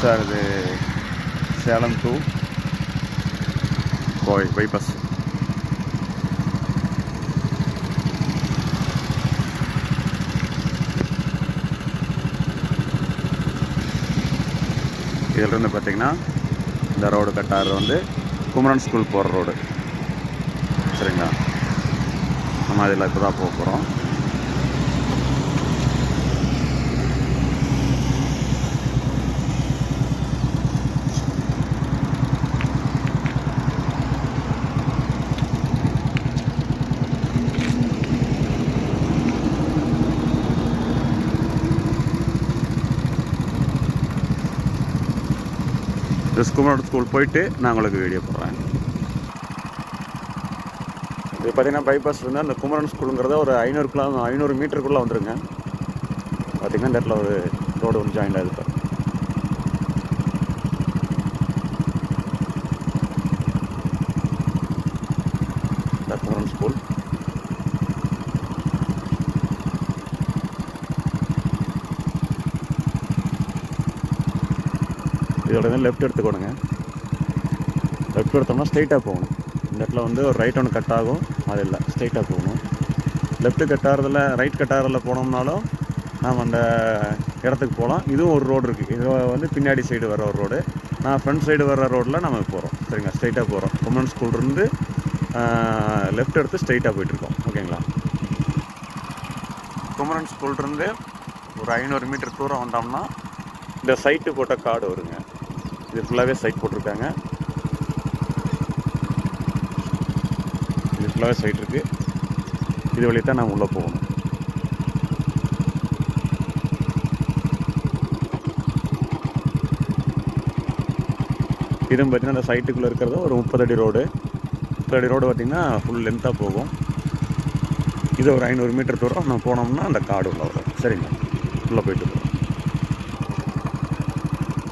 Sir இது Salem to Kovai bypass. இதிலிருந்து பார்த்திங்கன்னா இந்த ரோடு கட்டாறு வந்து குமரன் ஸ்கூல் போகிற ரோடு. சரிங்களா, நம்ம அதில் இப்போ தான் போக போகிறோம். குமரன் ஸ்கூல் போயிட்டு நான் உங்களுக்கு வீடியோ போடுறேன். இது பார்த்திங்கன்னா பைபாஸ் வந்து அந்த குமரன் ஸ்கூலுங்கிறத ஒரு 500 மீட்டருக்குள்ளே வந்துருங்க. பார்த்திங்கன்னா இந்த இடத்துல ஒரு ரோடு வந்து ஜாயின் ஆகுது. குமரன் ஸ்கூல் இதோட லெஃப்ட் எடுத்துக்கோணுங்க. லெஃப்ட் எடுத்தோம்னா ஸ்ட்ரைட்டாக போகணும். இந்த இடத்துல வந்து ஒரு ரைட் ஒன்று கட் ஆகும், அது இல்லை ஸ்ட்ரைட்டாக போகணும். லெஃப்ட்டு கட் ஆகிறதுல ரைட் கட் ஆகிறதில் போனோம்னாலும் நாம் அந்த இடத்துக்கு போகலாம். இதுவும் ஒரு ரோடு இருக்குது. இது வந்து பின்னாடி சைடு வர ஒரு ரோடு. நான் ஃப்ரண்ட் சைடு வர ரோடில் நம்ம போகிறோம். சரிங்க, ஸ்ட்ரைட்டாக போகிறோம். குமரன் ஸ்கூல்லேருந்து லெஃப்ட் எடுத்து ஸ்ட்ரைட்டாக போயிட்டுருக்கோம். ஓகேங்களா, குமரன் ஸ்கூல்லேருந்து ஒரு 500 மீட்டர் தூரம் வந்தோம்னா இந்த சைட்டு போட்ட கார்டு வருங்க. இது ஃபுல்லாகவே சைட் போட்டிருக்காங்க. இது ஃபுல்லாகவே சைட் இருக்குது. இது வழியாக தான் நான் உள்ளே போகணும். இதுவும் பார்த்திங்கன்னா அந்த சைட்டுக்குள்ளே இருக்கிறது ஒரு 30 அடி ரோடு. 30 அடி ரோடு பார்த்திங்கன்னா ஃபுல் லென்த்தாக போகும். இது ஒரு 500 மீட்டர் தூரம் நம்ம போனோம்னா அந்த கார்டு உள்ள வரும். சரிங்க, உள்ளே போயிட்டு போகிறோம்.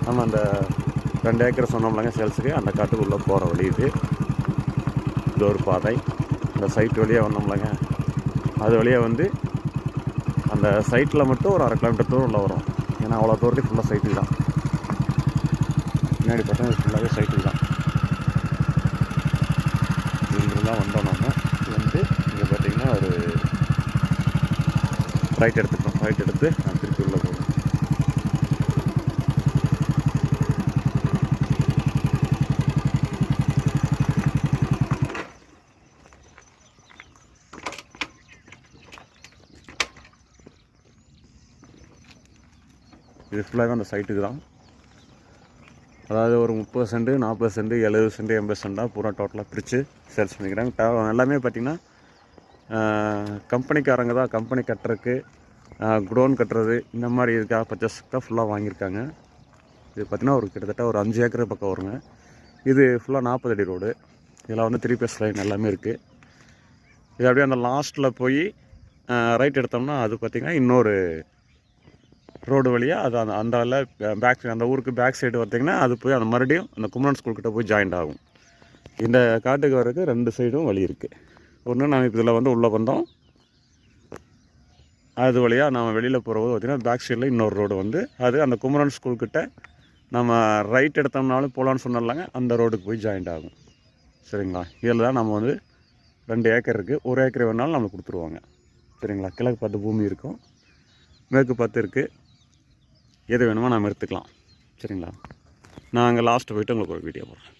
நம்ம அந்த 2 ஏக்கர் சொன்னோம்லங்க சேல்ஸுக்கு, அந்த காட்டுக்கு உள்ளே போகிற வழி இது. இது ஒரு பாதை. இந்த சைட் வழியாக வந்தோம்லங்க, அது வழியாக வந்து அந்த சைட்டில் மட்டும் ஒரு 1/2 கிலோமீட்டர் தூரம் உள்ள வரும். ஏன்னா அவ்வளோ தூரத்துக்கு ஃபுல்லாக சைட்டுக்கு தான். பின்னாடி பார்த்தா ஃபுல்லாகவே சைட்டுக்கு தான். இங்கிருந்தான் வந்தோம். நம்ம வந்து இங்கே பார்த்திங்கன்னா ஒரு ரைட் எடுத்துக்கிறோம். ரைட் எடுத்து நான் திருப்பி உள்ளே போகணும். இது ஃபுல்லாகவே அந்த சைட்டுக்கு தான். அதாவது ஒரு 30 சென்ட் 40 சென்ட் 70 சென்ட் 80 சென்ட்டாக பூரா டோட்டலாக பிரித்து சேல்ஸ் பண்ணிக்கிறாங்க. எல்லாமே பார்த்திங்கன்னா கம்பெனிக்காரங்க தான். கம்பெனி கட்டுறதுக்கு குடோன் கட்டுறது இந்த மாதிரி இதுக்காக பர்ச்சேஸ்க்காக ஃபுல்லாக வாங்கியிருக்காங்க. இது பார்த்திங்கன்னா ஒரு கிட்டத்தட்ட ஒரு 5 ஏக்கர் பக்கம் வருங்க. இது ஃபுல்லாக 40 அடி ரோடு. இதில் வந்து 3 பேஸ் லைன் எல்லாமே இருக்குது. இது அப்படியே அந்த லாஸ்ட்டில் போய் ரைட் எடுத்தோம்னா அது பார்த்திங்கன்னா இன்னொரு ரோடு வழியாக அது அந்த பேக் அந்த ஊருக்கு பேக் சைடு பார்த்திங்கன்னா அது போய் அந்த மறுபடியும் அந்த குமரன் ஸ்கூல்கிட்ட போய் ஜாயிண்ட் ஆகும். இந்த காட்டுக்கு வர்றதுக்கு 2 சைடும் வழி இருக்குது. ஒன்று நம்ம இப்போ இதில் வந்து உள்ளே வந்தோம், அது வழியாக நம்ம வெளியில் போகிறபோது பார்த்திங்கன்னா பேக் சைடில் இன்னொரு ரோடு வந்து அது அந்த குமரன் ஸ்கூல்கிட்ட நம்ம ரைட் எடுத்தோம்னாலும் போகலான்னு சொன்னாலாங்க, அந்த ரோடுக்கு போய் ஜாயிண்ட் ஆகும். சரிங்களா, இதில் தான் நம்ம வந்து 2 ஏக்கர் இருக்குது. 1 ஏக்கர் வேணாலும் நம்மளுக்கு கொடுத்துருவாங்க. சரிங்களா, கிழக்கு பார்த்து பூமி இருக்கும், மேற்கு பார்த்து இருக்குது. எது வேணுமோ நம்ம எடுத்துக்கலாம். சரிங்களா, நான் அங்கே லாஸ்ட்டு போய்ட்டு உங்களுக்கு ஒரு வீடியோ போடுறேன்.